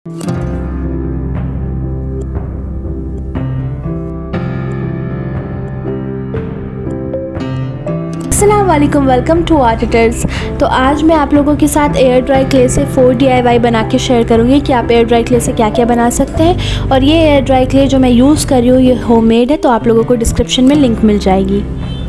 अस्सलाम वालेकुम, welcome to art tutors. तो आज मैं आप लोगों के साथ एयर ड्राई क्ले से 4 DIY बना के शेयर करूँगी कि आप एयर ड्राई क्ले से क्या क्या बना सकते हैं। और ये एयर ड्राई क्ले जो मैं यूज़ कर रही हूँ ये होममेड है, तो आप लोगों को डिस्क्रिप्शन में लिंक मिल जाएगी।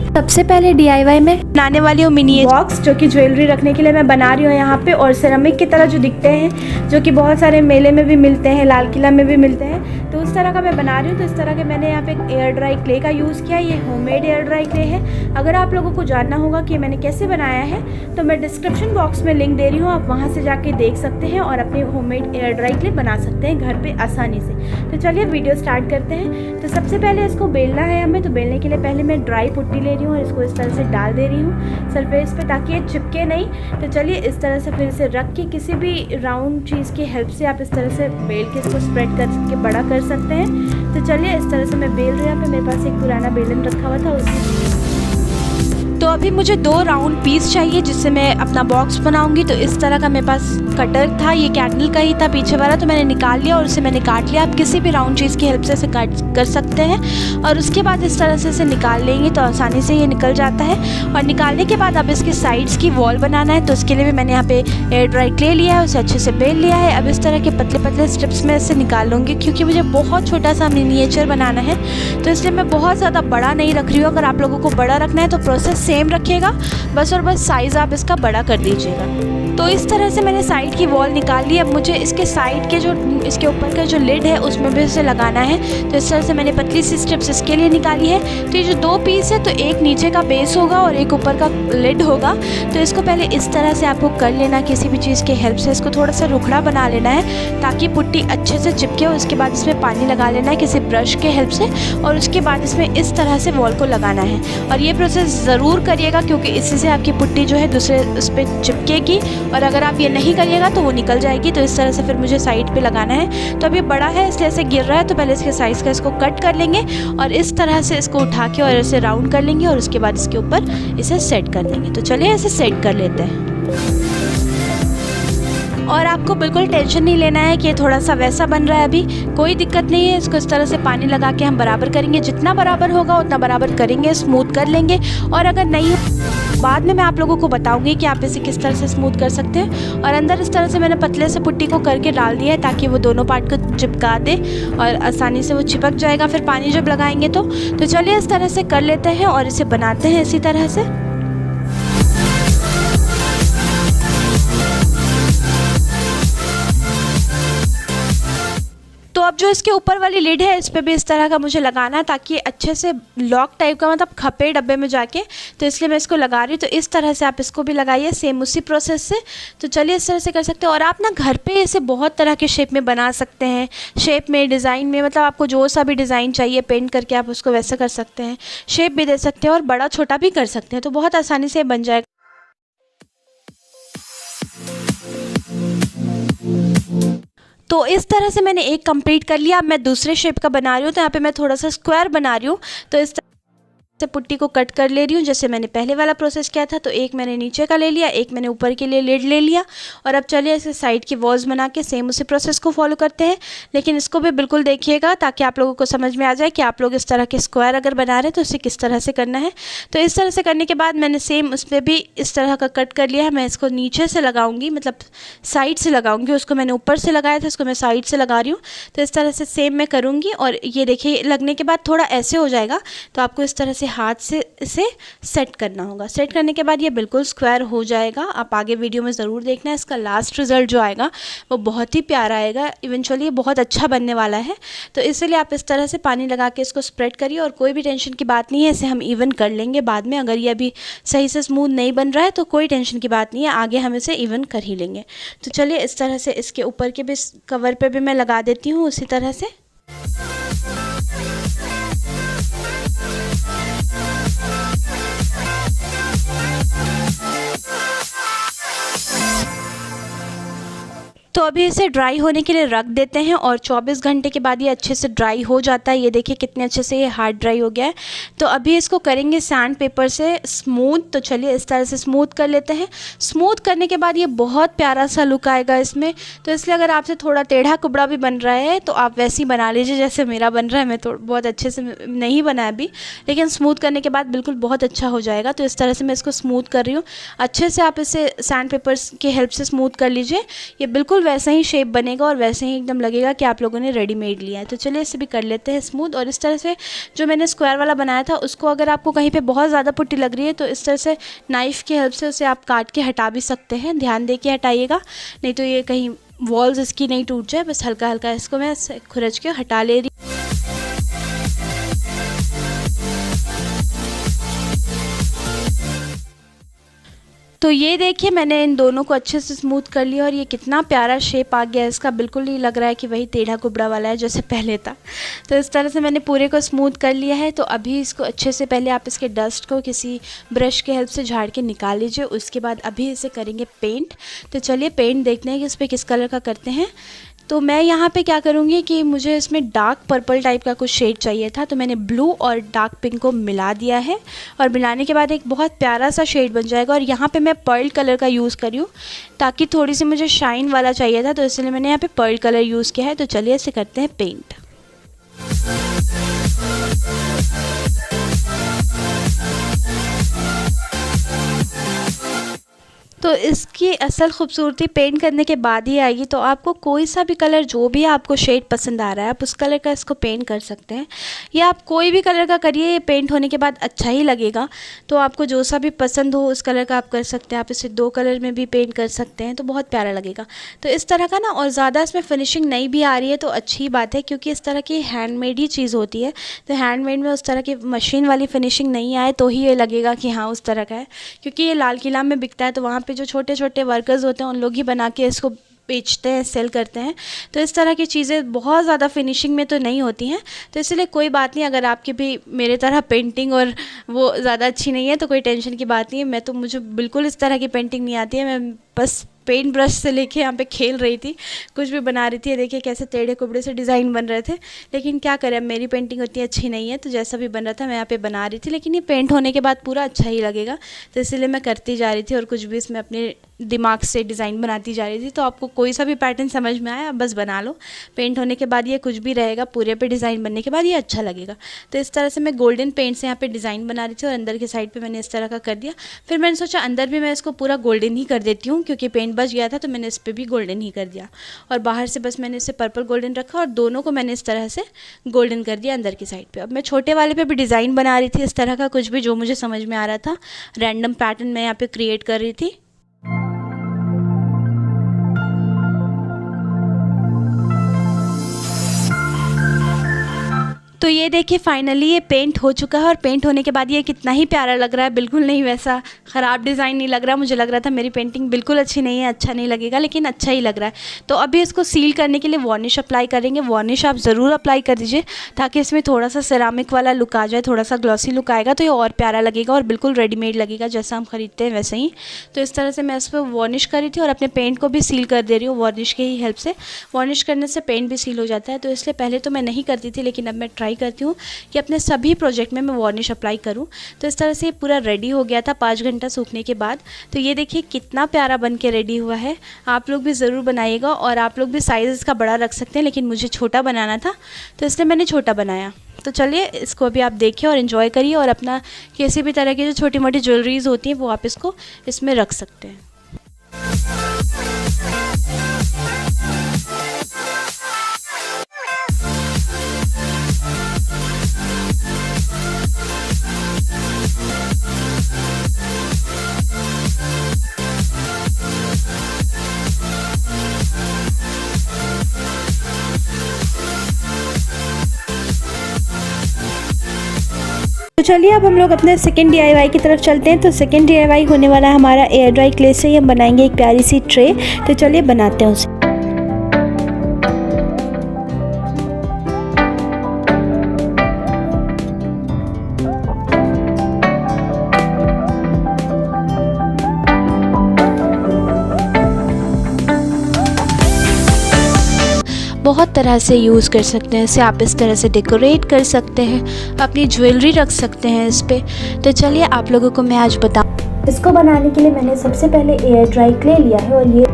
सबसे पहले DIY में बनाने वाली हूँ मिनी बॉक्स, जो कि ज्वेलरी रखने के लिए मैं बना रही हूँ यहाँ पे। और सिरेमिक की तरह जो दिखते हैं, जो कि बहुत सारे मेले में भी मिलते हैं, लाल किला में भी मिलते हैं, तो उस तरह का मैं बना रही हूँ। तो इस तरह के मैंने यहाँ पे एयर ड्राई क्ले का यूज़ किया है। ये होममेड एयर ड्राई क्ले है। अगर आप लोगों को जानना होगा कि मैंने कैसे बनाया है तो मैं डिस्क्रिप्शन बॉक्स में लिंक दे रही हूँ, आप वहाँ से जाके देख सकते हैं और अपने होममेड एयर ड्राई क्ले बना सकते हैं घर पर आसानी से। तो चलिए वीडियो स्टार्ट करते हैं। तो सबसे पहले इसको बेलना है हमें। तो बेलने के लिए पहले मैं ड्राई पुट्टी ले रही हूँ और इसको इस तरह से डाल दे रही हूँ सरफेस पे, ताकि ये चिपके नहीं। तो चलिए इस तरह से फिर इसे रख के किसी भी राउंड चीज़ की हेल्प से आप इस तरह से बेल के इसको स्प्रेड करके बड़ा कर सकते हैं। तो चलिए इस तरह से मैं बेल रही हूँ। पे मेरे पास एक पुराना बेलन रखा हुआ था उसमें। तो अभी मुझे 2 राउंड पीस चाहिए जिससे मैं अपना बॉक्स बनाऊंगी। तो इस तरह का मेरे पास कटर था, ये कैंडल का ही था पीछे वाला, तो मैंने निकाल लिया और उसे मैंने काट लिया। आप किसी भी राउंड चीज़ की हेल्प से इसे काट कर सकते हैं। और उसके बाद इस तरह से इसे निकाल लेंगे तो आसानी से ये निकल जाता है। और निकालने के बाद अब इसके साइड्स की वॉल बनाना है। तो उसके लिए भी मैंने यहाँ पे एयर ड्राई क्ले लिया है, उसे अच्छे से बेल लिया है। अब इस तरह के पतले पतले स्ट्रिप्स में इसे निकाल लूँगी, क्योंकि मुझे बहुत छोटा सा मिनिएचर बनाना है, तो इसलिए मैं बहुत ज़्यादा बड़ा नहीं रख रही हूँ। अगर आप लोगों को बड़ा रखना है तो प्रोसेस सेम रखिएगा, बस और बस साइज़ आप इसका बड़ा कर दीजिएगा। तो इस तरह से मैंने साइड की वॉल निकाल ली। अब मुझे इसके साइड के जो इसके ऊपर का जो लिड है उसमें भी इसे लगाना है। तो इस तरह से मैंने पतली सी स्ट्रिप्स इसके लिए निकाली है। तो ये जो 2 पीस है, तो एक नीचे का बेस होगा और एक ऊपर का लिड होगा। तो इसको पहले इस तरह से आपको कर लेना, किसी भी चीज़ की हेल्प से इसको थोड़ा सा रुखड़ा बना लेना है ताकि पुट्टी अच्छे से चिपके। और उसके बाद इसमें पानी लगा लेना है किसी ब्रश के हेल्प से, और उसके बाद इसमें इस तरह से वॉल को लगाना है। और ये प्रोसेस ज़रूर करिएगा, क्योंकि इससे से आपकी पुट्टी जो है दूसरे उस पर चिपकेगी, और अगर आप ये नहीं करिएगा तो वो निकल जाएगी। तो इस तरह से फिर मुझे साइड पे लगाना है। तो अब ये बड़ा है इसलिए ऐसे गिर रहा है, तो पहले इसके साइज़ का इसको कट कर लेंगे और इस तरह से इसको उठा के और ऐसे राउंड कर लेंगे, और उसके बाद इसके ऊपर इसे सेट कर देंगे। तो चलिए ऐसे सेट कर लेते हैं। और आपको बिल्कुल टेंशन नहीं लेना है कि ये थोड़ा सा वैसा बन रहा है, अभी कोई दिक्कत नहीं है। इसको इस तरह से पानी लगा के हम बराबर करेंगे, जितना बराबर होगा उतना बराबर करेंगे, स्मूथ कर लेंगे। और अगर नहीं बाद में मैं आप लोगों को बताऊंगी कि आप इसे किस तरह से स्मूथ कर सकते हैं। और अंदर इस तरह से मैंने पतले से पुट्टी को करके डाल दिया है ताकि वो दोनों पार्ट को चिपका दे और आसानी से वो चिपक जाएगा फिर पानी जब लगाएंगे तो चलिए इस तरह से कर लेते हैं और इसे बनाते हैं इसी तरह से। तो अब जो इसके ऊपर वाली लिड है इस पर भी इस तरह का मुझे लगाना है, ताकि अच्छे से लॉक टाइप का मतलब खपे डब्बे में जाके। तो इसलिए मैं इसको लगा रही हूँ। तो इस तरह से आप इसको भी लगाइए सेम उसी प्रोसेस से। तो चलिए इस तरह से कर सकते हैं। और आप ना घर पे इसे बहुत तरह के शेप में बना सकते हैं, शेप में, डिज़ाइन में, मतलब आपको जो सा भी डिज़ाइन चाहिए पेंट करके आप उसको वैसा कर सकते हैं, शेप भी दे सकते हैं और बड़ा छोटा भी कर सकते हैं। तो बहुत आसानी से बन जाएगा। तो इस तरह से मैंने एक कंप्लीट कर लिया। अब मैं दूसरे शेप का बना रही हूँ। तो यहाँ पे मैं थोड़ा सा स्क्वायर बना रही हूँ। तो इस से पुट्टी को कट कर ले रही हूँ, जैसे मैंने पहले वाला प्रोसेस किया था। तो एक मैंने नीचे का ले लिया, एक मैंने ऊपर के लिए लिड ले लिया। और अब चलिए इसे साइड की वॉल्स बना के सेम उसी प्रोसेस को फॉलो करते हैं। लेकिन इसको भी बिल्कुल देखिएगा ताकि आप लोगों को समझ में आ जाए कि आप लोग इस तरह के स्क्वायर अगर बना रहे हैं तो इसे किस तरह से करना है। तो इस तरह से करने के बाद मैंने सेम उस पर भी इस तरह का कट कर लिया है। मैं इसको नीचे से लगाऊंगी, मतलब साइड से लगाऊंगी। उसको मैंने ऊपर से लगाया था, इसको मैं साइड से लगा रही हूँ। तो इस तरह से सेम मैं करूँगी। और ये देखिए लगने के बाद थोड़ा ऐसे हो जाएगा, तो आपको इस तरह से हाथ से इसे सेट करना होगा। सेट करने के बाद ये बिल्कुल स्क्वायर हो जाएगा। आप आगे वीडियो में ज़रूर देखना, इसका लास्ट रिज़ल्ट जो आएगा वो बहुत ही प्यारा आएगा। इवेंचुअली ये बहुत अच्छा बनने वाला है। तो इसलिए आप इस तरह से पानी लगा के इसको स्प्रेड करिए। और कोई भी टेंशन की बात नहीं है, इसे हम इवन कर लेंगे बाद में। अगर ये अभी सही से स्मूथ नहीं बन रहा है तो कोई टेंशन की बात नहीं है, आगे हम इसे इवन कर ही लेंगे। तो चलिए इस तरह से इसके ऊपर के भी कवर पर भी मैं लगा देती हूँ उसी तरह से। तो अभी इसे ड्राई होने के लिए रख देते हैं और 24 घंटे के बाद ये अच्छे से ड्राई हो जाता है। ये देखिए कितने अच्छे से ये हार्ड ड्राई हो गया है। तो अभी इसको करेंगे सैंड पेपर से स्मूथ। तो चलिए इस तरह से स्मूथ कर लेते हैं। स्मूथ करने के बाद ये बहुत प्यारा सा लुक आएगा इसमें। तो इसलिए अगर आपसे थोड़ा टेढ़ा कुबड़ा भी बन रहा है तो आप वैसे ही बना लीजिए जैसे मेरा बन रहा है। मैं तो बहुत अच्छे से नहीं बनाया अभी, लेकिन स्मूथ करने के बाद बिल्कुल बहुत अच्छा हो जाएगा। तो इस तरह से मैं इसको स्मूथ कर रही हूँ। अच्छे से आप इसे सैंड पेपर्स की हेल्प से स्मूथ कर लीजिए। ये बिल्कुल वैसा ही शेप बनेगा और वैसे ही एकदम लगेगा कि आप लोगों ने रेडीमेड लिया है। तो चलिए इसे भी कर लेते हैं स्मूथ। और इस तरह से जो मैंने स्क्वायर वाला बनाया था उसको अगर आपको कहीं पे बहुत ज़्यादा पुट्टी लग रही है तो इस तरह से नाइफ़ की हेल्प से उसे आप काट के हटा भी सकते हैं। ध्यान दे के हटाइएगा, नहीं तो ये कहीं वॉल्स इसकी नहीं टूट जाए। बस हल्का हल्का इसको मैं खुरच के हटा ले रही। तो ये देखिए मैंने इन दोनों को अच्छे से स्मूथ कर लिया और ये कितना प्यारा शेप आ गया इसका। बिल्कुल नहीं लग रहा है कि वही टेढ़ा कुबड़ा वाला है जैसे पहले था। तो इस तरह से मैंने पूरे को स्मूथ कर लिया है। तो अभी इसको अच्छे से पहले आप इसके डस्ट को किसी ब्रश की हेल्प से झाड़ के निकाल लीजिए। उसके बाद अभी इसे करेंगे पेंट। तो चलिए पेंट देखते हैं कि इस पर किस कलर का करते हैं। तो मैं यहाँ पे क्या करूँगी कि मुझे इसमें डार्क पर्पल टाइप का कुछ शेड चाहिए था। तो मैंने ब्लू और डार्क पिंक को मिला दिया है और मिलाने के बाद एक बहुत प्यारा सा शेड बन जाएगा। और यहाँ पे मैं पर्ल कलर का यूज़ करी हूँ ताकि थोड़ी सी मुझे शाइन वाला चाहिए था, तो इसलिए मैंने यहाँ पे पर्ल कलर यूज़ किया है। तो चलिए इसे करते हैं पेंट। तो इसकी असल खूबसूरती पेंट करने के बाद ही आएगी। तो आपको कोई सा भी कलर, जो भी आपको शेड पसंद आ रहा है, आप उस कलर का इसको पेंट कर सकते हैं। या आप कोई भी कलर का करिए, ये पेंट होने के बाद अच्छा ही लगेगा। तो आपको जो सा भी पसंद हो उस कलर का आप कर सकते हैं। आप इसे 2 कलर में भी पेंट कर सकते हैं तो बहुत प्यारा लगेगा। तो इस तरह का ना, और ज़्यादा इसमें फिनिशिंग नहीं भी आ रही है तो अच्छी बात है, क्योंकि इस तरह की हैंडमेड ही चीज़ होती है। तो हैंडमेड में उस तरह की मशीन वाली फिनिशिंग नहीं आए तो ही ये लगेगा कि हाँ उस तरह का है। क्योंकि ये लाल किला में बिकता है तो वहाँ पे जो छोटे छोटे वर्कर्स होते हैं उन लोग ही बना के इसको बेचते हैं, सेल करते हैं। तो इस तरह की चीज़ें बहुत ज़्यादा फिनिशिंग में तो नहीं होती हैं। तो इसलिए कोई बात नहीं, अगर आपकी भी मेरे तरह पेंटिंग और वो ज़्यादा अच्छी नहीं है तो कोई टेंशन की बात नहीं है। मुझे बिल्कुल इस तरह की पेंटिंग नहीं आती है। मैं बस पेंट ब्रश से लेके यहाँ पे खेल रही थी, कुछ भी बना रही थी। देखिए कैसे टेढ़े कुबड़े से डिज़ाइन बन रहे थे, लेकिन क्या करें, अब मेरी पेंटिंग उतनी अच्छी नहीं है तो जैसा भी बन रहा था मैं यहाँ पे बना रही थी। लेकिन ये पेंट होने के बाद पूरा अच्छा ही लगेगा, तो इसलिए मैं करती जा रही थी और कुछ भी इसमें अपने दिमाग से डिज़ाइन बनाती जा रही थी। तो आपको कोई सा भी पैटर्न समझ में आया आप बस बना लो। पेंट होने के बाद ये कुछ भी रहेगा, पूरे पे डिज़ाइन बनने के बाद ये अच्छा लगेगा। तो इस तरह से मैं गोल्डन पेंट से यहाँ पे डिज़ाइन बना रही थी और अंदर की साइड पे मैंने इस तरह का कर दिया। फिर मैंने सोचा अंदर भी मैं इसको पूरा गोल्डन ही कर देती हूँ, क्योंकि पेंट बच गया था तो मैंने इस पर भी गोल्डन ही कर दिया। और बाहर से बस मैंने इसे पर्पल गोल्डन रखा और दोनों को मैंने इस तरह से गोल्डन कर दिया अंदर की साइड पे। अब मैं छोटे वाले पे भी डिज़ाइन बना रही थी इस तरह का, कुछ भी जो मुझे समझ में आ रहा था, रैंडम पैटर्न मैं यहाँ पे क्रिएट कर रही थी। तो ये देखिए फाइनली ये पेंट हो चुका है और पेंट होने के बाद ये कितना ही प्यारा लग रहा है। बिल्कुल नहीं वैसा ख़राब डिज़ाइन नहीं लग रहा। मुझे लग रहा था मेरी पेंटिंग बिल्कुल अच्छी नहीं है, अच्छा नहीं लगेगा, लेकिन अच्छा ही लग रहा है। तो अभी इसको सील करने के लिए वार्निश अप्लाई करेंगे। वार्निश आप ज़रूर अप्लाई कर दीजिए ताकि इसमें थोड़ा सा सिरामिक वाला लुक आ जाए, थोड़ा सा ग्लॉसी लुक आएगा तो ये और प्यारा लगेगा और बिल्कुल रेडीमेड लगेगा जैसा हम ख़रीदते हैं वैसे ही। तो इस तरह से मैं इस पर वार्निश कर रही थी और अपने पेंट को भी सील कर दे रही हूँ वार्निश की ही हेल्प से। वार्निश करने से पेंट भी सील हो जाता है, तो इसलिए पहले तो मैं नहीं करती थी, लेकिन अब मैं ट्राई करती हूँ कि अपने सभी प्रोजेक्ट में मैं वार्निश अप्लाई करूं। तो इस तरह से ये पूरा रेडी हो गया था 5 घंटा सूखने के बाद। तो ये देखिए कितना प्यारा बन के रेडी हुआ है। आप लोग भी ज़रूर बनाइएगा और आप लोग भी साइज़ इसका बड़ा रख सकते हैं, लेकिन मुझे छोटा बनाना था तो इसलिए मैंने छोटा बनाया। तो चलिए इसको भी आप देखिए और इन्जॉय करिए और अपना किसी भी तरह की जो छोटी मोटी ज्वेलरीज होती हैं वो आप इसको इसमें रख सकते हैं। तो चलिए अब हम लोग अपने सेकंड DIY की तरफ चलते हैं। तो सेकंड DIY होने वाला है हमारा एयर ड्राई क्ले से ही हम बनाएंगे एक प्यारी सी ट्रे। तो चलिए बनाते हैं उसे। बहुत तरह से यूज़ कर सकते हैं। इसे आप इस तरह से डेकोरेट कर सकते हैं, अपनी ज्वेलरी रख सकते हैं इस पे। तो चलिए आप लोगों को मैं आज बताऊँ। इसको बनाने के लिए मैंने सबसे पहले एयर ड्राई क्ले लिया है और ये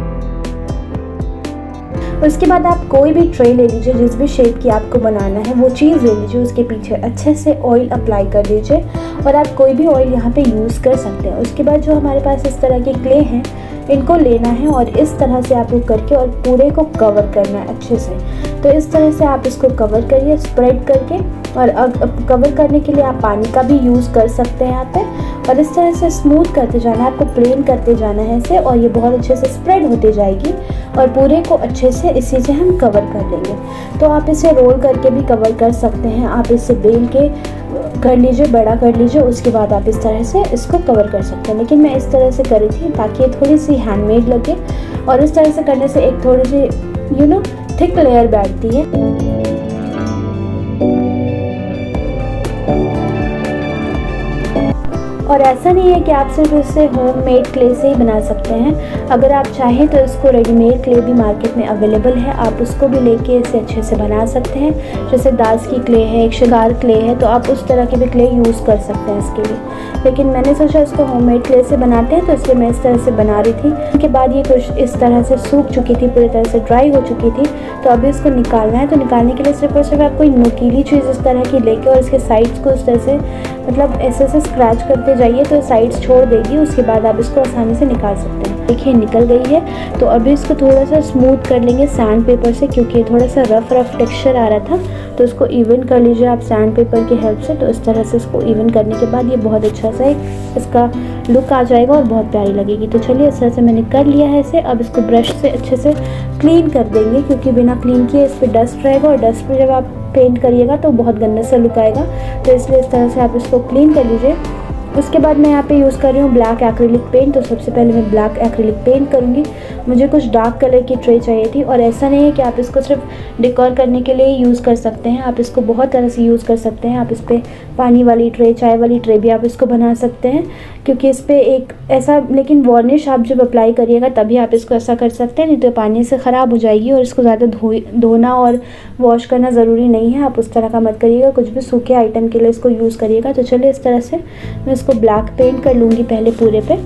उसके बाद आप कोई भी ट्रे ले लीजिए, जिस भी शेप की आपको बनाना है वो चीज़ ले लीजिए, उसके पीछे अच्छे से ऑयल अप्लाई कर दीजिए और आप कोई भी ऑयल यहाँ पे यूज़ कर सकते हैं। उसके बाद जो हमारे पास इस तरह के क्ले हैं इनको लेना है और इस तरह से आपको करके और पूरे को कवर करना है अच्छे से। तो इस तरह से आप इसको कवर करिए स्प्रेड करके, और कवर करने के लिए आप पानी का भी यूज़ कर सकते हैं यहाँ पे, और इस तरह से स्मूथ करते जाना है, आपको प्लेन करते जाना है इसे, और ये बहुत अच्छे से स्प्रेड होती जाएगी और पूरे को अच्छे से इसी से हम कवर कर लेंगे। तो आप इसे रोल करके भी कवर कर सकते हैं, आप इसे बेल के कर लीजिए, बड़ा कर लीजिए, उसके बाद आप इस तरह से इसको कवर कर सकते हैं। लेकिन मैं इस तरह से करी थी ताकि ये थोड़ी सी हैंडमेड लगे, और इस तरह से करने से एक थोड़ी सी थिक लेयर बैठती है। और ऐसा नहीं है कि आप सिर्फ इसे होममेड क्ले से ही बना सकते हैं, अगर आप चाहें तो इसको रेडीमेड क्ले भी मार्केट में अवेलेबल है, आप उसको भी लेके इसे अच्छे से बना सकते हैं। जैसे दास की क्ले है, एक शिगार क्ले है, तो आप उस तरह के भी क्ले यूज़ कर सकते हैं इसके लिए। लेकिन मैंने सोचा इसको होममेड क्ले से बनाते हैं, तो इसलिए मैं इस तरह से बना रही थी। उसके बाद ये कुछ इस तरह से सूख चुकी थी, पूरी तरह से ड्राई हो चुकी थी, तो अभी इसको निकालना है। तो निकालने के लिए सिर्फ और सिर्फ आप कोई नुकीली चीज़ इस तरह की लेके और इसके साइड्स को इस तरह से ऐसे से स्क्रैच करते जाइए तो साइड्स छोड़ देगी। उसके बाद आप इसको आसानी से निकाल सकते हैं। देखिए निकल गई है। तो अभी इसको थोड़ा सा स्मूथ कर लेंगे सैंड पेपर से, क्योंकि थोड़ा सा रफ टेक्सचर आ रहा था, तो इसको इवन कर लीजिए आप सैंड पेपर की हेल्प से। तो इस तरह से इसको इवन करने के बाद ये बहुत अच्छा सा इसका लुक आ जाएगा और बहुत प्यारी लगेगी। तो चलिए इस तरह से मैंने कर लिया है इसे। अब इसको ब्रश से अच्छे से क्लीन कर देंगे, क्योंकि बिना क्लीन किए इस पर डस्ट रहेगा, और डस्ट पर जब आप पेंट करिएगा तो बहुत गंदा सा लुक आएगा। तो इसलिए इस तरह से आप इसको क्लीन कर लीजिए। उसके बाद मैं यहाँ पे यूज़ कर रही हूँ ब्लैक एक्रिलिक पेंट। तो सबसे पहले मैं ब्लैक एक्रिलिक पेंट करूँगी। मुझे कुछ डार्क कलर की ट्रे चाहिए थी, और ऐसा नहीं है कि आप इसको सिर्फ डेकोर करने के लिए यूज़ कर सकते हैं, आप इसको बहुत तरह से यूज़ कर सकते हैं। आप इस पर पानी वाली ट्रे, चाय वाली ट्रे भी आप इसको बना सकते हैं, क्योंकि इस पर एक ऐसा, लेकिन वार्निश आप जब अप्लाई करिएगा तभी आप इसको ऐसा कर सकते हैं, नहीं तो पानी से ख़राब हो जाएगी। और इसको ज़्यादा धोना और वॉश करना ज़रूरी नहीं है, आप उस तरह का मत करिएगा, कुछ भी सूखे आइटम के लिए इसको यूज़ करिएगा। तो चलिए इस तरह से मैं इसको ब्लैक पेंट कर लूँगी पहले पूरे पे।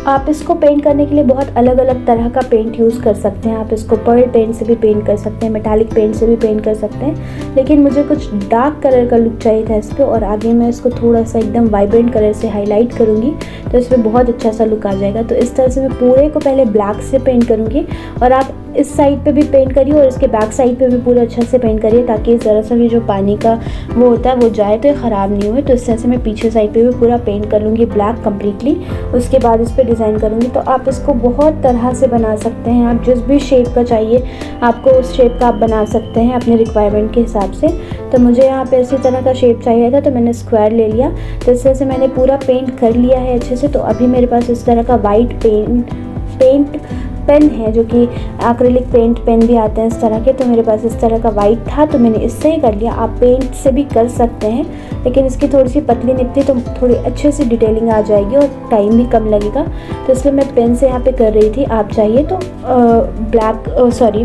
आप इसको पेंट करने के लिए बहुत अलग अलग तरह का पेंट यूज़ कर सकते हैं। आप इसको पर्ल पेंट से भी पेंट कर सकते हैं, मेटालिक पेंट से भी पेंट कर सकते हैं, लेकिन मुझे कुछ डार्क कलर का लुक चाहिए था इस पर, और आगे मैं इसको थोड़ा सा एकदम वाइब्रेंट कलर से हाईलाइट करूँगी, तो इस पर बहुत अच्छा सा लुक आ जाएगा। तो इस तरह से मैं पूरे को पहले ब्लैक से पेंट करूँगी, और आप इस साइड पे भी पेंट करिए और इसके बैक साइड पे भी पूरा अच्छा से पेंट करिए, ताकि ज़रा सा भी जो पानी का वो होता है वो जाए तो ये ख़राब नहीं हुए। तो इस तरह से मैं पीछे साइड पे भी पूरा पेंट कर लूँगी ब्लैक कम्प्लीटली। उसके बाद इस पर डिज़ाइन करूँगी। तो आप इसको बहुत तरह से बना सकते हैं, आप जिस भी शेप का चाहिए आपको उस शेप का आप बना सकते हैं अपने रिक्वायरमेंट के हिसाब से। तो मुझे यहाँ पे इसी तरह का शेप चाहिए था, तो मैंने स्क्वायर ले लिया। तो इस तरह से मैंने पूरा पेंट कर लिया है अच्छे से। तो अभी मेरे पास इस तरह का वाइट पेंट पेन है, जो कि एक्रिलिक पेंट पेन भी आते हैं इस तरह के। तो मेरे पास इस तरह का वाइट था, तो मैंने इससे ही कर लिया। आप पेंट से भी कर सकते हैं, लेकिन इसकी थोड़ी सी पतली निकली तो थोड़ी अच्छे से डिटेलिंग आ जाएगी और टाइम भी कम लगेगा। तो इसलिए मैं पेन से यहाँ पे कर रही थी। आप चाहिए तो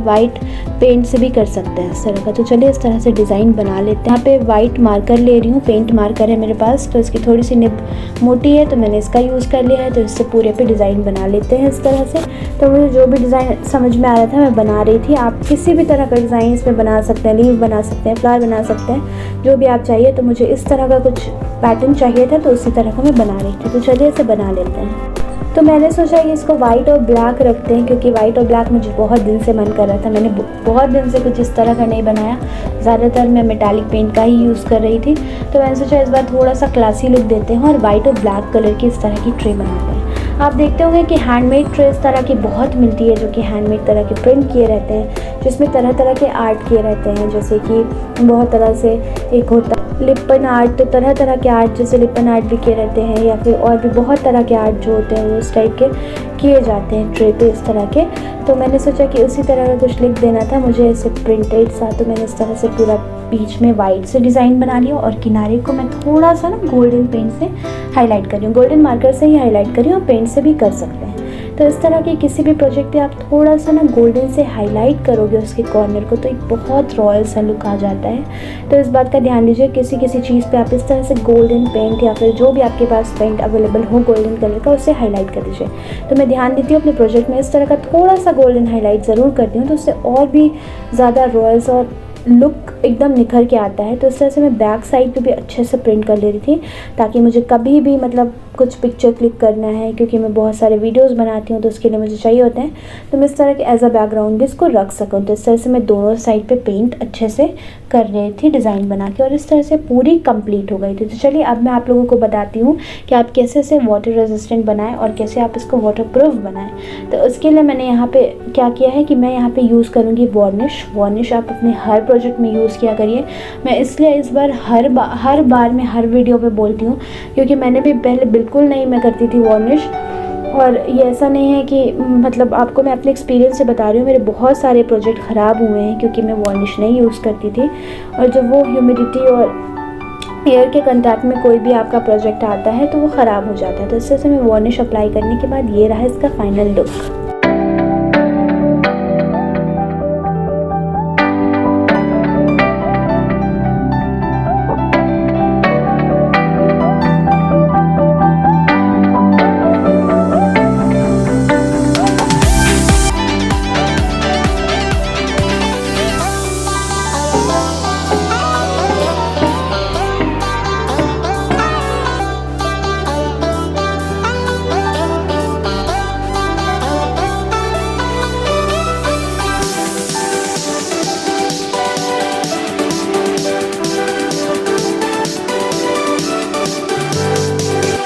वाइट पेंट से भी कर सकते हैं इस तरह का। तो चलिए इस तरह से डिज़ाइन बना लेते हैं। यहाँ पे वाइट मार्कर ले रही हूँ, पेंट मार्कर है मेरे पास, तो इसकी थोड़ी सी निब मोटी है, तो मैंने इसका यूज़ कर लिया है। तो इससे पूरे पे डिज़ाइन बना लेते हैं इस तरह से। तो मुझे जो भी डिज़ाइन समझ में आ रहा था मैं बना रही थी। आप किसी भी तरह का डिज़ाइन इसमें बना सकते हैं, लीव बना सकते हैं, फ्लावर बना सकते हैं, जो भी आप चाहिए। तो मुझे इस तरह का कुछ पैटर्न चाहिए था, तो उसी तरह का मैं बना रही थी। तो चलिए इसे बना लेते हैं। तो मैंने सोचा कि इसको वाइट और ब्लैक रखते हैं, क्योंकि वाइट और ब्लैक मुझे बहुत दिन से मन कर रहा था। मैंने बहुत दिन से कुछ इस तरह का नहीं बनाया, ज़्यादातर मैं मेटालिक पेंट का ही यूज़ कर रही थी। तो मैंने सोचा इस बार थोड़ा सा क्लासी लुक देते हैं और वाइट और ब्लैक कलर की इस तरह की ट्रे बनाते हैं। आप देखते होंगे कि हैंडमेड ट्रे इस तरह की बहुत मिलती है, जो कि हैंडमेड तरह के प्रिंट किए रहते हैं, जिसमें तरह तरह के आर्ट किए रहते हैं। जैसे कि बहुत तरह से एक होता लिपन आर्ट, तो तरह तरह के आर्ट जैसे लिपन आर्ट भी किए रहते हैं, या फिर और भी बहुत तरह के आर्ट जो होते हैं वो उस टाइप के किए जाते हैं ट्रे पे इस तरह के। तो मैंने सोचा कि उसी तरह का कुछ लिख देना था मुझे ऐसे प्रिंटेड सा। तो मैंने इस तरह से पूरा बीच में वाइट से डिज़ाइन बना लिया, और किनारे को मैं थोड़ा सा ना गोल्डन पेंट से हाईलाइट कर रही हूँ। गोल्डन मार्कर से ही हाईलाइट कर रही हूँ, और पेंट से भी कर सकते हैं। तो इस तरह के किसी भी प्रोजेक्ट पे आप थोड़ा सा ना गोल्डन से हाईलाइट करोगे उसके कॉर्नर को, तो एक बहुत रॉयल सा लुक आ जाता है। तो इस बात का ध्यान दीजिए, किसी किसी चीज़ पे आप इस तरह से गोल्डन पेंट या फिर जो भी आपके पास पेंट अवेलेबल हो गोल्डन कलर का, उससे हाईलाइट कर दीजिए। तो मैं ध्यान देती हूँ अपने प्रोजेक्ट में इस तरह का थोड़ा सा गोल्डन हाईलाइट ज़रूर करती हूँ, तो उससे और भी ज़्यादा रॉयल और लुक एकदम निखर के आता है। तो इस तरह से मैं बैक साइड पे भी अच्छे से प्रिंट कर ले रही थी, ताकि मुझे कभी भी मतलब कुछ पिक्चर क्लिक करना है, क्योंकि मैं बहुत सारे वीडियोस बनाती हूँ तो उसके लिए मुझे चाहिए होते हैं, तो मैं इस तरह के एज अ बैकग्राउंड भी इसको रख सकूँ। तो इस तरह से मैं दोनों साइड पे पेंट अच्छे से कर रही थी डिज़ाइन बना के, और इस तरह से पूरी कंप्लीट हो गई थी। तो चलिए अब मैं आप लोगों को बताती हूँ कि आप कैसे इसे वाटर रेजिस्टेंट बनाएं और कैसे आप इसको वाटर प्रूफ बनाएं। तो उसके लिए मैंने यहाँ पे क्या किया है कि मैं यहाँ पे यूज़ करूँगी वार्निश। आप अपने हर प्रोजेक्ट में यूज़ किया करिए। मैं इसलिए इस बार हर बार मैं हर वीडियो पे बोलती हूँ, क्योंकि मैंने भी पहले बिल्कुल नहीं मैं करती थी वार्निश। और ये ऐसा नहीं है कि मतलब आपको मैं अपने एक्सपीरियंस से बता रही हूँ, मेरे बहुत सारे प्रोजेक्ट ख़राब हुए हैं क्योंकि मैं वार्निश नहीं यूज़ करती थी। और जब वो ह्यूमिडिटी और एयर के कंटैक्ट में कोई भी आपका प्रोजेक्ट आता है तो वो ख़राब हो जाता है। तो इस तरह से मैं वार्निश अप्लाई करने के बाद ये रहा इसका फाइनल लुक।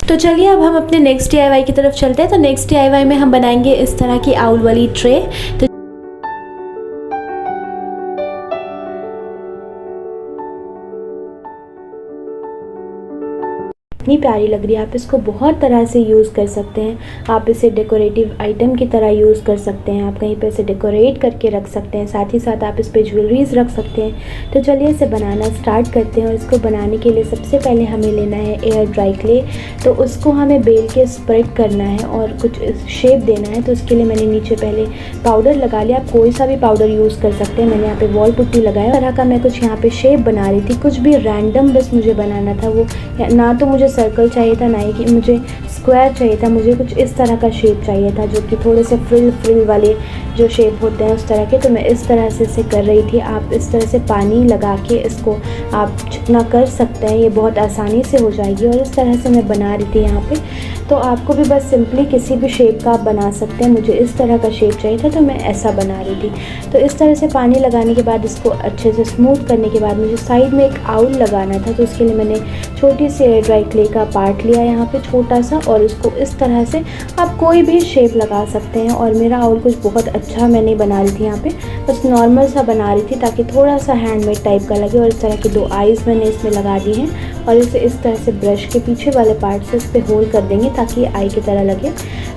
तो चलिए अब हम अपने नेक्स्ट DIY की तरफ चलते हैं। तो नेक्स्ट DIY में हम बनाएंगे इस तरह की आउल वाली ट्रे। तो इतनी प्यारी लग रही है, आप इसको बहुत तरह से यूज़ कर सकते हैं। आप इसे डेकोरेटिव आइटम की तरह यूज़ कर सकते हैं, आप कहीं पे इसे डेकोरेट करके रख सकते हैं, साथ ही साथ आप इस पे ज्वेलरीज रख सकते हैं। तो चलिए इसे बनाना स्टार्ट करते हैं। और इसको बनाने के लिए सबसे पहले हमें लेना है एयर ड्राई क्ले। तो उसको हमें बेल के स्प्रेड करना है और कुछ शेप देना है। तो उसके लिए मैंने नीचे पहले पाउडर लगा लिया, आप कोई सा भी पाउडर यूज़ कर सकते हैं। मैंने यहाँ पे वॉल पुट्टी लगाया, तरह का मैं कुछ यहाँ पे शेप बना रही थी, कुछ भी रैंडम बस मुझे बनाना था। वो ना तो मुझे सर्कल चाहिए था, ना ही कि मुझे स्क्वायर चाहिए था, मुझे कुछ इस तरह का शेप चाहिए था, जो कि थोड़े से फ्रिल वाले जो शेप होते हैं उस तरह के। तो मैं इस तरह से इसे कर रही थी। आप इस तरह से पानी लगा के इसको आप जितना कर सकते हैं, ये बहुत आसानी से हो जाएगी। और इस तरह से मैं बना रही थी यहाँ पे। तो आपको भी बस सिंपली किसी भी शेप का आप बना सकते हैं। मुझे इस तरह का शेप चाहिए था तो मैं ऐसा बना रही थी। तो इस तरह से पानी लगाने के बाद इसको अच्छे से स्मूथ करने के बाद मुझे साइड में एक आउल लगाना था। तो उसके लिए मैंने छोटी सी एयर ड्राई क्ले का पार्ट लिया यहाँ पे छोटा सा, और इसको इस तरह से आप कोई भी शेप लगा सकते हैं। और मेरा आउल कुछ बहुत अच्छा मैं नहीं बना रही थी यहाँ पे, बस नॉर्मल सा बना रही थी ताकि थोड़ा सा हैंडमेड टाइप का लगे। और इस तरह की 2 आईज़ मैंने इसमें लगा दी हैं, और इसे इस तरह से ब्रश के पीछे वाले पार्ट से इस पर होल कर देंगे ताकि ये आई की तरह लगे।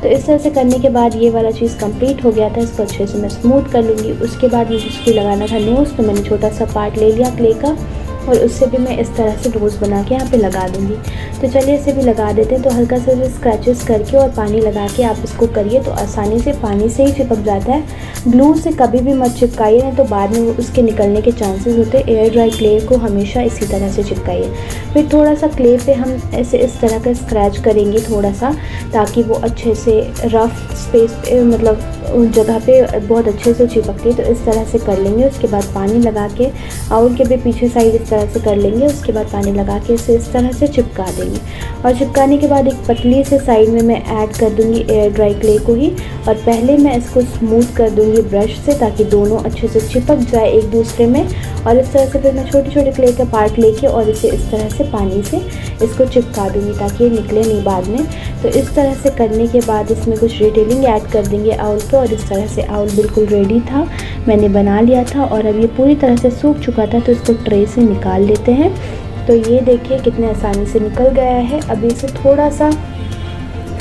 तो इस तरह से करने के बाद ये वाला चीज़ कंप्लीट हो गया था। इसको अच्छे से मैं स्मूथ कर लूँगी। उसके बाद मुझे इसको लगाना था नोज़, तो मैंने छोटा सा पार्ट ले लिया क्ले का, और उससे भी मैं इस तरह से रोज़ बना के यहाँ पे लगा दूँगी। तो चलिए इसे भी लगा देते हैं। तो हल्का सा स्क्रैचेस करके और पानी लगा के आप इसको करिए, तो आसानी से पानी से ही चिपक जाता है। ग्लू से कभी भी मत चिपकाइए, नहीं तो बाद में उसके निकलने के चांसेस होते हैं। एयर ड्राई क्ले को हमेशा इसी तरह से चिपकाइए। फिर थोड़ा सा क्ले पे हम ऐसे इस तरह का स्क्रैच करेंगे थोड़ा सा, ताकि वो अच्छे से रफ स्पेस पे मतलब उन जगह पे बहुत अच्छे से चिपकती है। तो इस तरह से कर लेंगे। उसके बाद पानी लगा के आउल के भी पीछे साइड इस तरह से कर लेंगे। उसके बाद पानी लगा के इसे इस तरह से चिपका देंगे। और चिपकाने के बाद एक पतली से साइड में मैं ऐड कर दूंगी एयर ड्राई क्ले को ही, और पहले मैं इसको स्मूथ कर दूंगी ब्रश से ताकि दोनों अच्छे से चिपक जाए एक दूसरे में। और इस तरह से फिर मैं छोटे छोटे क्ले का पार्ट लेके और इसे इस तरह से पानी से इसको चिपका दूंगी ताकि ये निकले नहीं बाद में। तो इस तरह से करने के बाद इसमें कुछ डिटेलिंग ऐड कर देंगे आउल पे। और इस तरह से आउल बिल्कुल रेडी था, मैंने बना लिया था। और अब ये पूरी तरह से सूख चुका था, तो इसको ट्रे से निकाल लेते हैं। तो ये देखिए कितने आसानी से निकल गया है। अभी इसे थोड़ा सा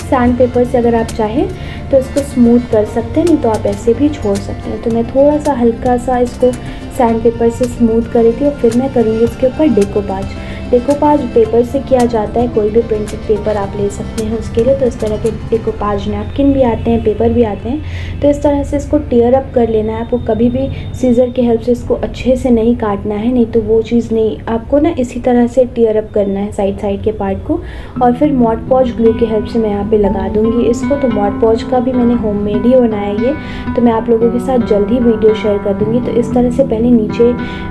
सैंड पेपर से अगर आप चाहें तो इसको स्मूथ कर सकते हैं, नहीं तो आप ऐसे भी छोड़ सकते हैं। तो मैं थोड़ा सा हल्का सा इसको सैंड पेपर से स्मूथ कर रही थी, और फिर मैं करूँगी इसके ऊपर डेकोपाज। डेकोपाज पेपर से किया जाता है, कोई भी प्रिंटेड पेपर आप ले सकते हैं उसके लिए। तो इस तरह के डेकोपाज नैपकिन भी आते हैं, पेपर भी आते हैं। तो इस तरह से इसको टीयर अप कर लेना है आपको। कभी भी सीज़र की हेल्प से इसको अच्छे से नहीं काटना है, नहीं तो वो चीज़ नहीं, आपको ना इसी तरह से टीयर अप करना है साइड के पार्ट को। और फिर मॉड पॉज ग्लू की हेल्प से मैं यहाँ पे लगा दूँगी इसको। तो मॉड पॉज का भी मैंने होममेड ही बनाया ये, तो मैं आप लोगों के साथ जल्दी वीडियो शेयर कर दूँगी। तो इस तरह से पहले नीचे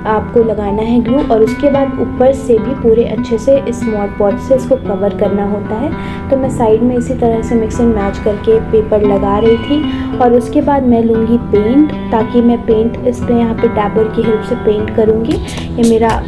आपको लगाना है ग्लू, और उसके बाद ऊपर से भी पूरे अच्छे से इस मॉड पॉज से इसको कवर करना होता है। तो मैं साइड में इसी तरह से मिक्स एंड मैच करके पेपर लगा रही थी। और उसके बाद मैं लूँगी पेंट, ताकि मैं पेंट इस पर यहाँ पे डैबर की हेल्प से पेंट करूँगी। ये मेरा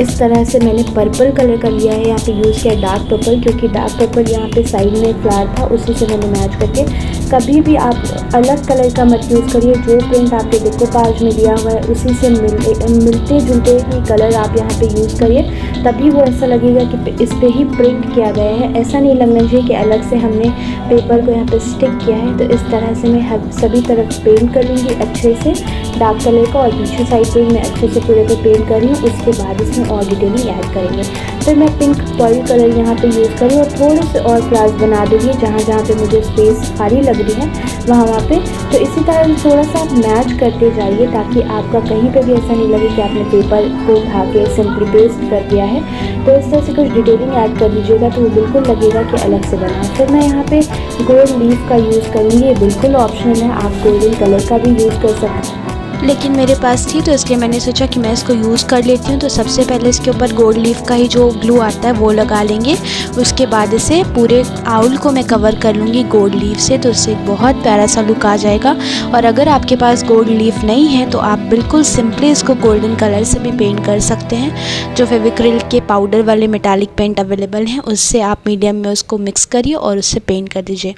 इस तरह से मैंने पर्पल कलर का लिया है, यहाँ पे यूज़ किया डार्क पर्पल, क्योंकि डार्क पर्पल यहाँ पे साइड में फ्लावर था, उसी से मैंने मैच करके। कभी भी आप अलग कलर का मत यूज़ करिए, जो पेंट आपके डेकोपाज में दिया हुआ है उसी से मिलते जुलते ही कलर आप यहाँ पे यूज़ करिए, तभी वो ऐसा लगेगा कि इस पर ही प्रिंट किया गया है। ऐसा नहीं लगना चाहिए कि अलग से हमने पेपर को यहाँ पे स्टिक किया है। तो इस तरह से मैं सभी तरफ पेंट कर लूँगी अच्छे से डार्क कलर का, और पीछे साइड पे मैं अच्छे से पूरे पे पेंट कर रही हूँ। उसके बाद इसमें और डिटेलिंग ऐड करेंगे। फिर मैं पिंक फॉइल कलर यहाँ पे यूज़ करूँ और थोड़े से और फ्लावर्स बना दूँगी जहाँ पे मुझे स्पेस खाली लग रही है वहाँ पे। तो इसी तरह से थोड़ा सा आप मैच करते जाइए, ताकि आपका कहीं पे भी ऐसा नहीं लगे कि आपने पेपर को उठा के सिंपली पेस्ट कर दिया है। तो इस तरह से कुछ डिटेलिंग ऐड कर दीजिएगा, तो वो बिल्कुल लगेगा कि अलग से बना है। फिर मैं यहाँ पे गोल्ड लीफ का यूज़ करूँगी, ये बिल्कुल ऑप्शनल है, आप गोल्डन कलर का भी यूज़ कर सकते हैं, लेकिन मेरे पास थी तो इसलिए मैंने सोचा कि मैं इसको यूज़ कर लेती हूँ। तो सबसे पहले इसके ऊपर गोल्ड लीफ का ही जो ग्लू आता है वो लगा लेंगे। उसके बाद इसे पूरे आउल को मैं कवर कर लूँगी गोल्ड लीफ से, तो इससे एक बहुत प्यारा सा लुक आ जाएगा। और अगर आपके पास गोल्ड लीफ नहीं है तो आप बिल्कुल सिंपली इसको गोल्डन कलर से भी पेंट कर सकते हैं। जो फेविक्रिल के पाउडर वाले मेटालिक पेंट अवेलेबल हैं उससे आप मीडियम में उसको मिक्स करिए और उससे पेंट कर दीजिए।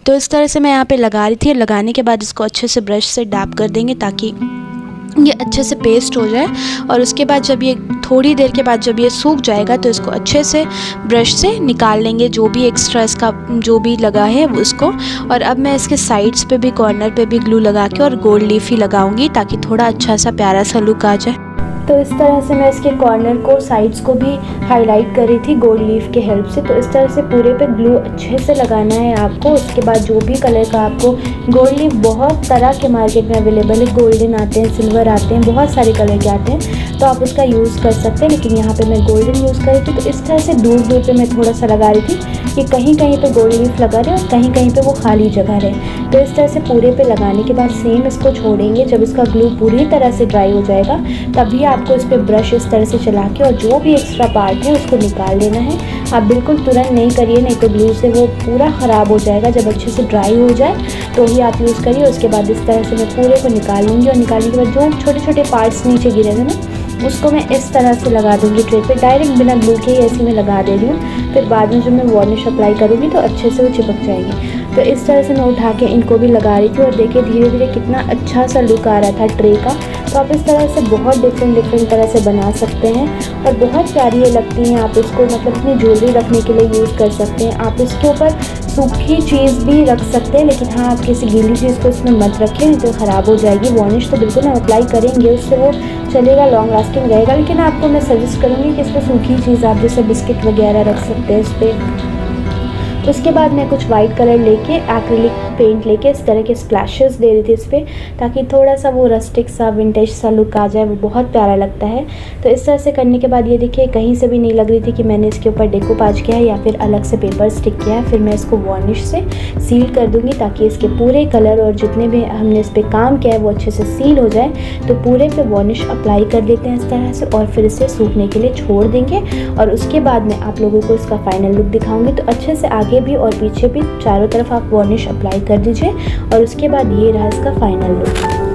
तो इस तरह से मैं यहाँ पे लगा रही थी। लगाने के बाद इसको अच्छे से ब्रश से डैप कर देंगे ताकि ये अच्छे से पेस्ट हो जाए। और उसके बाद जब ये थोड़ी देर के बाद जब ये सूख जाएगा तो इसको अच्छे से ब्रश से निकाल लेंगे, जो भी एक्स्ट्रा इसका जो भी लगा है उसको। और अब मैं इसके साइड्स पे भी, कॉर्नर पे भी ग्लू लगा के और गोल्ड लीफ ही लगाऊंगी, ताकि थोड़ा अच्छा सा प्यारा सा लुक आ जाए। तो इस तरह से मैं इसके कॉर्नर को, साइड्स को भी हाईलाइट कर रही थी गोल्ड लीफ के हेल्प से। तो इस तरह से पूरे पे ग्लू अच्छे से लगाना है आपको। उसके बाद जो भी कलर का आपको, गोल्ड लीफ बहुत तरह के मार्केट में अवेलेबल है, गोल्डन आते हैं, सिल्वर आते हैं, बहुत सारे कलर के आते हैं, तो आप उसका यूज़ कर सकते हैं। लेकिन यहाँ पर मैं गोल्डन यूज़ कर रही थी। तो इस तरह से दूर दूर पर मैं थोड़ा सा लगा रही थी कि कहीं कहीं पर गोल्ड लीफ लगा रहे और कहीं कहीं पर वो खाली जगह रहे। तो इस तरह से पूरे पे लगाने के बाद सेम इसको छोड़ेंगे। जब इसका ग्लू पूरी तरह से ड्राई हो जाएगा तभी आपको इस पर ब्रश इस तरह से चला के और जो भी एक्स्ट्रा पार्ट है उसको निकाल देना है। आप बिल्कुल तुरंत नहीं करिए, नहीं तो ग्लू से वो पूरा ख़राब हो जाएगा। जब अच्छे से ड्राई हो जाए तो ही आप यूज़ करिए। उसके बाद इस तरह से मैं पूरे को निकाल लूँगी, और निकालने के बाद जो छोटे छोटे पार्ट्स नीचे गिरे थे ना, उसको मैं इस तरह से लगा दूँगी ट्रे पे, डायरेक्ट बिना ग्लू के ही ऐसे में लगा दे रही हूँ। फिर बाद में जब मैं वार्निश अप्लाई करूँगी तो अच्छे से वो चिपक जाएंगे। तो इस तरह से मैं उठा के इनको भी लगा रही थी, और देखिए धीरे धीरे कितना अच्छा सा लुक आ रहा था ट्रे का। तो आप इस तरह से बहुत डिफरेंट तरह से बना सकते हैं, और बहुत प्यारी ये लगती हैं। आप इसको मतलब अपनी ज्वेलरी रखने के लिए यूज़ कर सकते हैं। आप इसके ऊपर सूखी चीज़ भी रख सकते हैं, लेकिन हाँ, आप किसी गीली चीज़ को इसमें मत रखें, नहीं तो ख़राब हो जाएगी। वार्निश तो बिल्कुल हम अप्लाई करेंगे, उससे वो चलेगा, लॉन्ग लास्टिंग रहेगा। लेकिन आपको मैं सजेस्ट करूँगी कि इसमें सूखी चीज़ आप जैसे बिस्किट वगैरह रख सकते हैं इस पर। उसके बाद मैं कुछ वाइट कलर लेके, एक्रिलिक पेंट लेके इस तरह के स्प्लैशेस दे रही थी इस पर, ताकि थोड़ा सा वो रस्टिक सा, विंटेज सा लुक आ जाए, वो बहुत प्यारा लगता है। तो इस तरह से करने के बाद ये देखिए कहीं से भी नहीं लग रही थी कि मैंने इसके ऊपर डेकोपाज किया है या फिर अलग से पेपर स्टिक किया है। फिर मैं इसको वार्निश से सील कर दूँगी, ताकि इसके पूरे कलर और जितने भी हमने इस पर काम किया है वो अच्छे से सील हो जाए। तो पूरे पे वार्निश अप्लाई कर देते हैं इस तरह से, और फिर इसे सूखने के लिए छोड़ देंगे। और उसके बाद मैं आप लोगों को इसका फाइनल लुक दिखाऊंगी। तो अच्छे से आगे भी और पीछे भी चारों तरफ आप वार्निश अप्लाई कर दीजिए, और उसके बाद ये रहा इसका फाइनल लुक।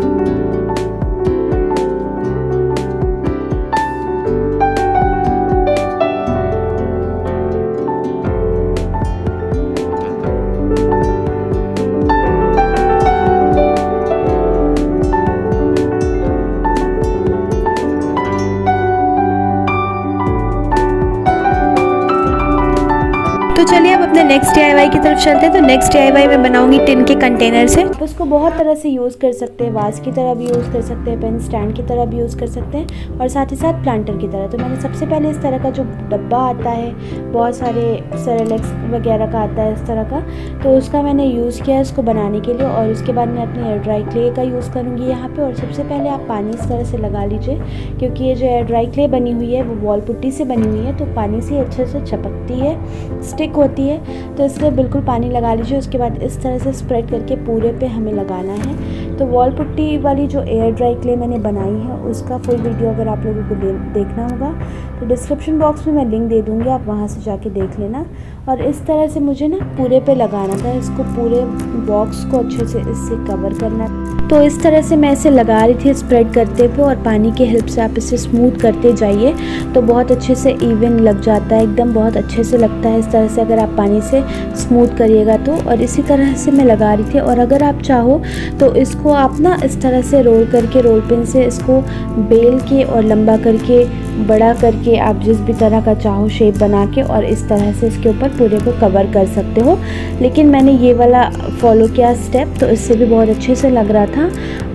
तो तो चलिए अब अपने नेक्स्ट DIY की तरफ चलते हैं। तो नेक्स्ट DIY मैं बनाऊंगी टिन के कंटेनर से। उसको बहुत तरह से यूज़ कर सकते हैं, वास की तरह भी यूज़ कर सकते हैं, पेन स्टैंड की तरह भी यूज़ कर सकते हैं और साथ ही साथ प्लांटर की तरह। तो मैंने सबसे पहले इस तरह का जो डब्बा आता है, बहुत सारे सेरेलेक्स वगैरह का आता है इस तरह का, तो उसका मैंने यूज़ किया है इसको बनाने के लिए। और उसके बाद मैं अपने एयर ड्राई क्ले का यूज़ करूँगी यहाँ पर। और सबसे पहले आप पानी इस तरह से लगा लीजिए, क्योंकि ये जो एयर ड्राई क्ले बनी हुई है वो वॉल पुट्टी से बनी हुई है, तो पानी से अच्छे से चिपकती है, स्टिक होती है। तो इसलिए बिल्कुल पानी लगा लीजिए। उसके बाद इस तरह से स्प्रेड करके पूरे पे हमें लगाना है। तो वॉल पुट्टी वाली जो एयर ड्राई क्ले मैंने बनाई है उसका फुल वीडियो अगर आप लोगों को देखना होगा तो डिस्क्रिप्शन बॉक्स में मैं लिंक दे दूँगी, आप वहाँ से जाके देख लेना। और इस तरह से मुझे ना पूरे पे लगाना था, इसको पूरे बॉक्स को अच्छे से इससे कवर करना। तो इस तरह से मैं इसे लगा रही थी स्प्रेड करते हुए, और पानी की हेल्प से आप इसे स्मूथ करते जाइए तो बहुत अच्छे से इवन लग जाता है, एकदम बहुत अच्छे से लगता है इस तरह से अगर आप पानी से स्मूथ करिएगा तो। और इसी तरह से मैं लगा रही थी। और अगर आप चाहो तो इसको आप ना इस तरह से रोल करके, रोल पिन से इसको बेल के और लंबा करके, बड़ा करके, आप जिस भी तरह का चाहो शेप बना के और इस तरह से इसके ऊपर पूरे को कवर कर सकते हो। लेकिन मैंने ये वाला फॉलो किया स्टेप, तो इससे भी बहुत अच्छे से लग रहा था,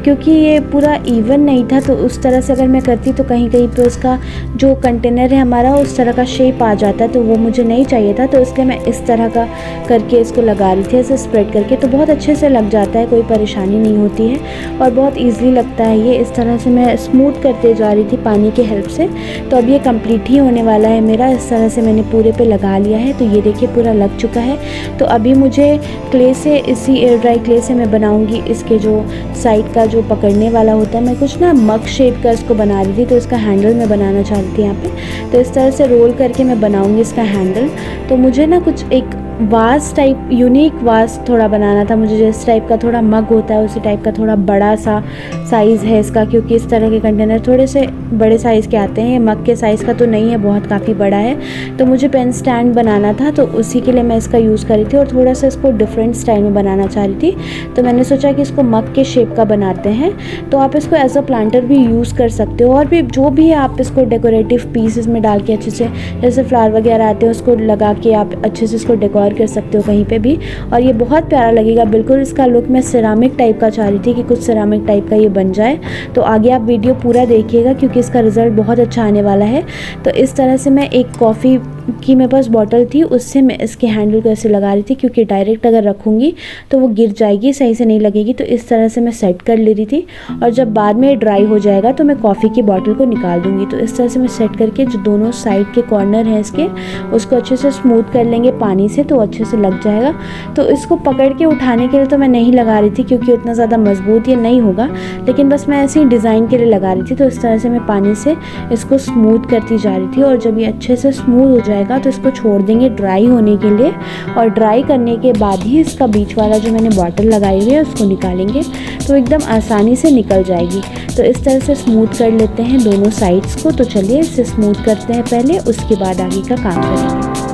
क्योंकि ये पूरा इवन नहीं था। तो उस तरह से अगर मैं करती तो कहीं कहीं पे उसका जो कंटेनर है हमारा उस तरह का शेप आ जाता है, तो वो मुझे नहीं चाहिए था। तो इसलिए मैं इस तरह का करके इसको लगा रही थी, ऐसे स्प्रेड करके, तो बहुत अच्छे से लग जाता है, कोई परेशानी नहीं होती है और बहुत ईजिली लगता है ये। इस तरह से मैं स्मूथ करते जा रही थी पानी की हेल्प से। तो अब ये कंप्लीट ही होने वाला है मेरा। इस तरह से मैंने पूरे पे लगा लिया है, तो ये देखिए पूरा लग चुका है। तो अभी मुझे क्ले से, इसी एयर ड्राई क्ले से मैं बनाऊंगी इसके जो साइड का जो पकड़ने वाला होता है। मैं कुछ ना मग शेप का इसको बना रही थी, तो इसका हैंडल मैं बनाना चाह रही थी यहाँ पे। तो इस तरह से रोल करके मैं बनाऊंगी इसका हैंडल। तो मुझे ना कुछ एक वास टाइप, यूनिक वास थोड़ा बनाना था मुझे, जिस टाइप का थोड़ा मग होता है उसी टाइप का थोड़ा बड़ा सा साइज़ है इसका, क्योंकि इस तरह के कंटेनर थोड़े से बड़े साइज़ के आते हैं। ये मग के साइज़ का तो नहीं है, बहुत काफ़ी बड़ा है। तो मुझे पेन स्टैंड बनाना था, तो उसी के लिए मैं इसका यूज़ कर रही थी और थोड़ा सा इसको डिफरेंट स्टाइल में बनाना चाह रही थी। तो मैंने सोचा कि इसको मग के शेप का बनाते हैं। तो आप इसको एज अ प्लांटर भी यूज़ कर सकते हो, और भी जो भी आप इसको डेकोरेटिव पीसेस में डाल के अच्छे से, जैसे फ्लावर वगैरह आते हैं उसको लगा के आप अच्छे से इसको डेकोर कर सकते हो कहीं पे भी, और ये बहुत प्यारा लगेगा। बिल्कुल इसका लुक मैं सिरामिक टाइप का चाह रही थी कि कुछ सिरामिक टाइप का ये बन जाए। तो आगे आप वीडियो पूरा देखिएगा क्योंकि इसका रिज़ल्ट बहुत अच्छा आने वाला है। तो इस तरह से मैं एक कॉफ़ी की मेरे पास बॉटल थी, उससे मैं इसके हैंडल को ऐसे लगा रही थी, क्योंकि डायरेक्ट अगर रखूँगी तो वो गिर जाएगी, सही से नहीं लगेगी। तो इस तरह से मैं सेट कर ले रही थी, और जब बाद में ड्राई हो जाएगा तो मैं कॉफ़ी की बॉटल को निकाल दूँगी। तो इस तरह से मैं सेट करके जो दोनों साइड के कॉर्नर हैं इसके, उसको अच्छे से स्मूथ कर लेंगे पानी से, तो अच्छे से लग जाएगा। तो इसको पकड़ के उठाने के लिए तो मैं नहीं लगा रही थी, क्योंकि उतना ज़्यादा मजबूत ये नहीं होगा, लेकिन बस मैं ऐसे ही डिज़ाइन के लिए लगा रही थी। तो इस तरह से मैं पानी से इसको स्मूथ करती जा रही थी, और जब ये अच्छे से स्मूथ हो जाएगा तो इसको छोड़ देंगे ड्राई होने के लिए। और ड्राई करने के बाद ही इसका बीच वाला जो मैंने बॉटल लगाई हुई है उसको निकालेंगे, तो एकदम आसानी से निकल जाएगी। तो इस तरह से स्मूथ कर लेते हैं दोनों साइड्स को। तो चलिए इसे स्मूथ करते हैं पहले, उसके बाद आगे का काम करेंगे।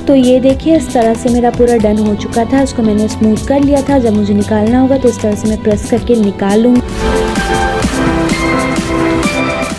तो ये देखिए इस तरह से मेरा पूरा डन हो चुका था। इसको मैंने स्मूथ कर लिया था। जब मुझे निकालना होगा तो इस तरह से मैं प्रेस करके निकाल लूँगी।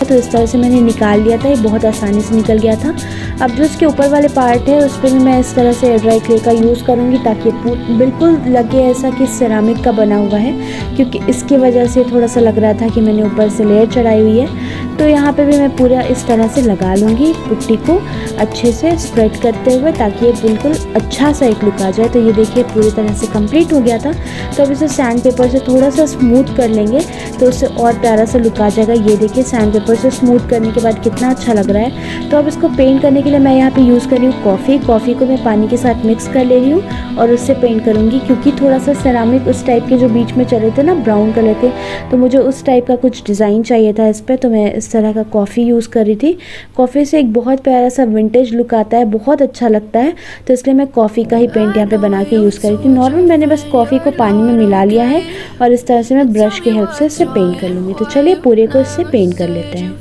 तो इस तरह से मैंने निकाल लिया था, ये बहुत आसानी से निकल गया था। अब जो इसके ऊपर वाले पार्ट है उस पर मैं इस तरह से एयर ड्राई क्ले का यूज़ करूँगी, ताकि बिल्कुल लगे ऐसा कि सिरामिक का बना हुआ है, क्योंकि इसकी वजह से थोड़ा सा लग रहा था कि मैंने ऊपर से लेयर चढ़ाई हुई है। तो यहाँ पे भी मैं पूरा इस तरह से लगा लूँगी पुट्टी को अच्छे से स्प्रेड करते हुए, ताकि ये बिल्कुल अच्छा सा एक लुक आ जाए। तो ये देखिए पूरी तरह से कंप्लीट हो गया था। तो अब इसे सैंड पेपर से थोड़ा सा स्मूथ कर लेंगे, तो उससे और प्यारा सा लुक आ जाएगा। ये देखिए सैंड पेपर से स्मूथ करने के बाद कितना अच्छा लग रहा है। तो अब इसको पेंट करने के लिए मैं यहाँ पे यूज़ कर रही हूँ कॉफ़ी को मैं पानी के साथ मिक्स कर ले रही हूँ और उससे पेंट करूँगी, क्योंकि थोड़ा सा सेरामिक उस टाइप के जो बीच में चले थे ना ब्राउन कलर के, तो मुझे उस टाइप का कुछ डिज़ाइन चाहिए था इस पर। तो मैं इस तरह का कॉफ़ी यूज़ कर रही थी। कॉफ़ी से एक बहुत प्यारा सा विंटेज लुक आता है, बहुत अच्छा लगता है। तो इसलिए मैं कॉफ़ी का ही पेंट यहाँ पे बना के यूज़ कर रही थी। नॉर्मल मैंने बस कॉफ़ी को पानी में मिला लिया है और इस तरह से मैं ब्रश की हेल्प से इससे पेंट कर लूँगी। तो चलिए पूरे को इससे पेंट कर लेते हैं।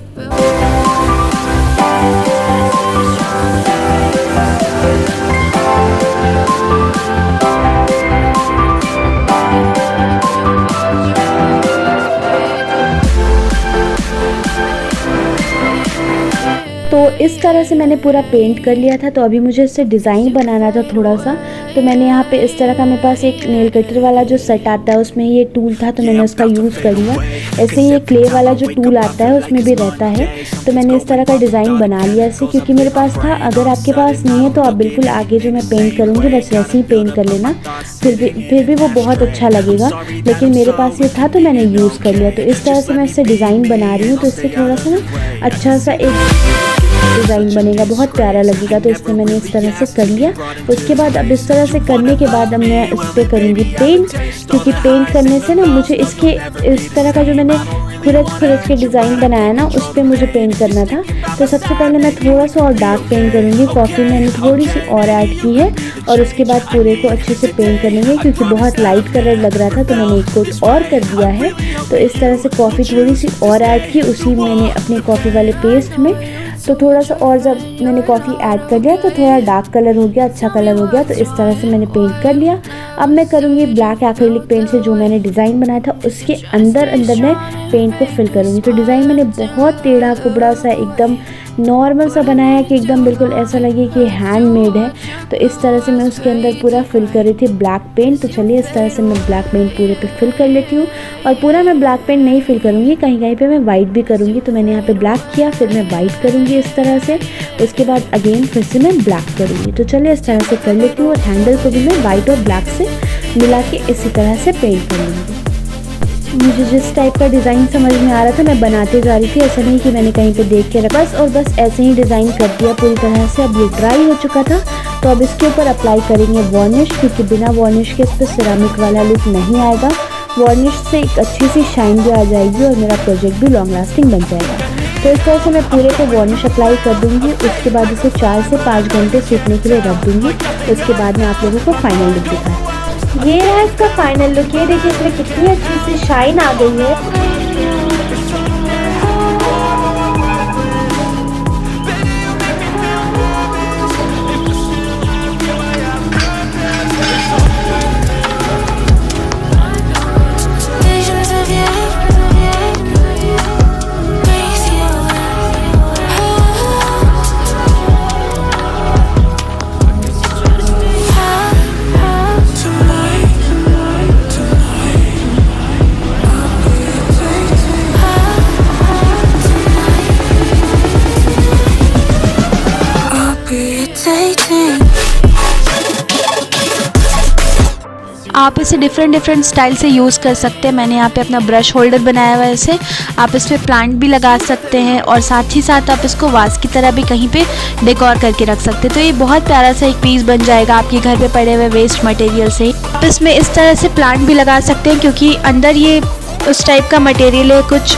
इस तरह से मैंने पूरा पेंट कर लिया था। तो अभी मुझे इससे डिज़ाइन बनाना था थोड़ा सा, तो मैंने यहाँ पे इस तरह का, मेरे पास एक नेल कटर वाला जो सेट आता है उसमें ये टूल था, तो मैंने उसका यूज़ कर लिया। ऐसे ही ये क्ले वाला जो टूल आता है उसमें भी रहता है, तो मैंने इस तरह का डिज़ाइन बना लिया इससे, क्योंकि मेरे पास था। अगर आपके पास नहीं है तो आप बिल्कुल आगे जो मैं पेंट करूँगी बस वैसे ही पेंट कर लेना, फिर भी वो बहुत अच्छा लगेगा। लेकिन मेरे पास ये था तो मैंने यूज़ कर लिया। तो इस तरह से मैं इससे डिज़ाइन बना रही हूँ, तो इससे थोड़ा सा ना अच्छा सा एक डिज़ाइन बनेगा, बहुत प्यारा लगेगा। तो इसमें मैंने इस तरह से कर लिया। उसके बाद अब इस तरह से करने के बाद अब मैं इस पर करूँगी पेंट, क्योंकि पेंट करने से ना मुझे इसके इस तरह का जो मैंने खुरच के डिज़ाइन बनाया ना उस पर मुझे पेंट करना था। तो सबसे पहले मैं थोड़ा सा और डार्क पेंट करूँगी। कॉफ़ी मैंने थोड़ी सी और ऐड की है और उसके बाद पूरे को अच्छे से पेंट कर लेंगे, क्योंकि बहुत लाइट कलर लग रहा था तो मैंने एक कोट और कर दिया है। तो इस तरह से कॉफ़ी थोड़ी सी और ऐड की उसी मैंने अपने कॉफ़ी वाले पेस्ट में। तो थोड़ा सा और जब मैंने कॉफ़ी ऐड कर लिया तो थोड़ा डार्क कलर हो गया, अच्छा कलर हो गया। तो इस तरह से मैंने पेंट कर लिया। अब मैं करूँगी ब्लैक एक्रिलिक पेंट से जो मैंने डिज़ाइन बनाया था उसके अंदर मैं पेंट को फिल करूँगी। तो डिज़ाइन मैंने बहुत टेढ़ा कुबड़ा सा एकदम नॉर्मल सा बनाया है कि एकदम बिल्कुल ऐसा लगे कि हैंडमेड है। तो इस तरह से मैं उसके अंदर पूरा फिल कर रही थी ब्लैक पेंट। तो चलिए इस तरह से मैं ब्लैक पेंट पूरे पे फिल कर लेती हूँ। और पूरा मैं ब्लैक पेंट नहीं फिल करूँगी, कहीं कहीं पे मैं वाइट भी करूँगी। तो मैंने यहाँ पे ब्लैक किया, फिर मैं वाइट करूँगी इस तरह से। उसके बाद अगेन फिर से मैं ब्लैक करूँगी। तो चलिए इस तरह से कर लेती हूँ। और हैंडल को भी मैं वाइट और ब्लैक से मिला के इसी तरह से पेंट कर लूँगी। मुझे जिस टाइप का डिज़ाइन समझ में आ रहा था मैं बनाते जा रही थी, ऐसा नहीं कि मैंने कहीं पे देख के रखा और बस ऐसे ही डिज़ाइन कर दिया पूरी तरह से। अब ये ड्राई हो चुका था, तो अब इसके ऊपर अप्लाई करेंगे वार्निश, क्योंकि बिना वार्निश के इस पर सिरामिक वाला लुक नहीं आएगा। वार्निश से एक अच्छी सी शाइन भी आ जाएगी और मेरा प्रोजेक्ट भी लॉन्ग लास्टिंग बन जाएगा। तो इस तरह से मैं पूरे को वार्निश अप्लाई कर दूँगी। उसके बाद इसे 4 से 5 घंटे सूखने के लिए रख दूँगी। उसके बाद मैं आप लोगों को फाइनल लुक दिखाऊँ। ये है इसका फाइनल लुक। ये देखिए इसमें कितनी अच्छी सी शाइन आ गई है। आप इसे डिफरेंट स्टाइल से यूज़ कर सकते हैं। मैंने यहाँ पे अपना ब्रश होल्डर बनाया हुआ है। इसे आप इसमें प्लांट भी लगा सकते हैं और साथ ही साथ आप इसको वास की तरह भी कहीं पे डेकोर करके रख सकते हैं। तो ये बहुत प्यारा सा एक पीस बन जाएगा आपके घर पे पड़े हुए वेस्ट मटेरियल से। आप इसमें इस तरह से प्लांट भी लगा सकते हैं, क्योंकि अंदर ये उस टाइप का मटेरियल है, कुछ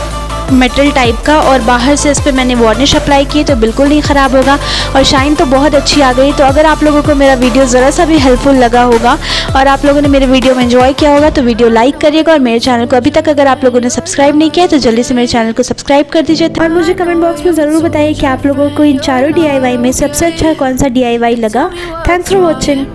मेटल टाइप का, और बाहर से इस पर मैंने वार्निश अप्लाई की तो बिल्कुल नहीं ख़राब होगा और शाइन तो बहुत अच्छी आ गई। तो अगर आप लोगों को मेरा वीडियो ज़रा सा भी हेल्पफुल लगा होगा और आप लोगों ने मेरे वीडियो में एंजॉय किया होगा तो वीडियो लाइक करिएगा। और मेरे चैनल को अभी तक अगर आप लोगों ने सब्सक्राइब नहीं किया तो जल्दी से मेरे चैनल को सब्सक्राइब कर दीजिए। और मुझे कमेंट बॉक्स में ज़रूर बताइए कि आप लोगों को इन चारों DIY में सबसे अच्छा कौन सा DIY लगा। Thanks for watching.